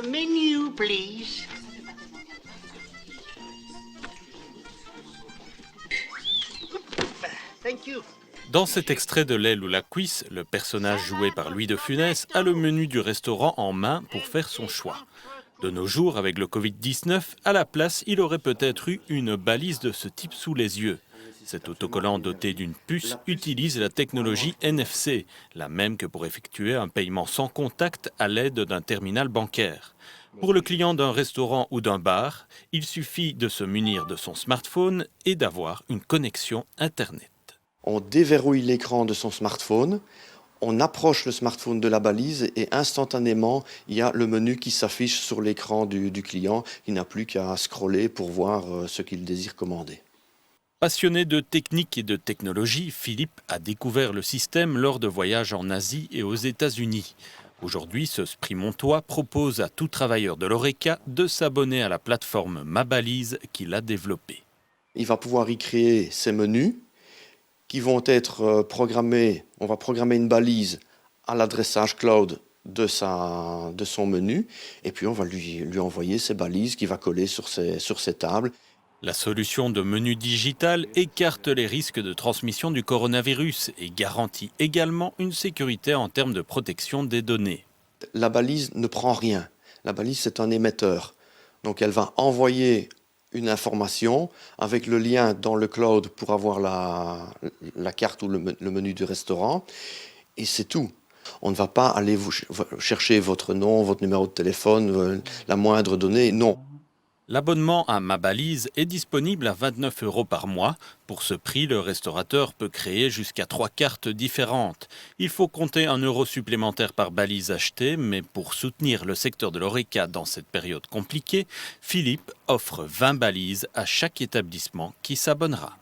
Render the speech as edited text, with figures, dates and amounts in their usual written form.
The menu, please. Thank you. Dans cet extrait de L'aile ou la cuisse, le personnage joué par Louis de Funès a le menu du restaurant en main pour faire son choix. De nos jours, avec le Covid-19, à la place, il aurait peut-être eu une balise de ce type sous les yeux. Cet autocollant doté d'une puce utilise la technologie NFC, la même que pour effectuer un paiement sans contact à l'aide d'un terminal bancaire. Pour le client d'un restaurant ou d'un bar, il suffit de se munir de son smartphone et d'avoir une connexion Internet. On déverrouille l'écran de son smartphone, on approche le smartphone de la balise et instantanément, il y a le menu qui s'affiche sur l'écran du client. Il n'a plus qu'à scroller pour voir ce qu'il désire commander. Passionné de technique et de technologie, Philippe a découvert le système lors de voyages en Asie et aux États-Unis. Aujourd'hui, ce Sprimontois propose à tout travailleur de l'Horeca de s'abonner à la plateforme MaBalise qu'il a développée. Il va pouvoir y créer ses menus qui vont être programmés. On va programmer une balise à l'adressage cloud de son menu et puis on va lui envoyer ces balises qu'il va coller sur ses tables. La solution de menu digital écarte les risques de transmission du coronavirus et garantit également une sécurité en termes de protection des données. La balise ne prend rien. La balise, c'est un émetteur. Donc elle va envoyer une information avec le lien dans le cloud pour avoir la carte ou le menu du restaurant. Et c'est tout. On ne va pas aller vous chercher votre nom, votre numéro de téléphone, la moindre donnée. Non. L'abonnement à MaBalise est disponible à 29 € par mois. Pour ce prix, le restaurateur peut créer jusqu'à 3 cartes différentes. Il faut compter 1 € supplémentaire par balise achetée, mais pour soutenir le secteur de l'Horeca dans cette période compliquée, Philippe offre 20 balises à chaque établissement qui s'abonnera.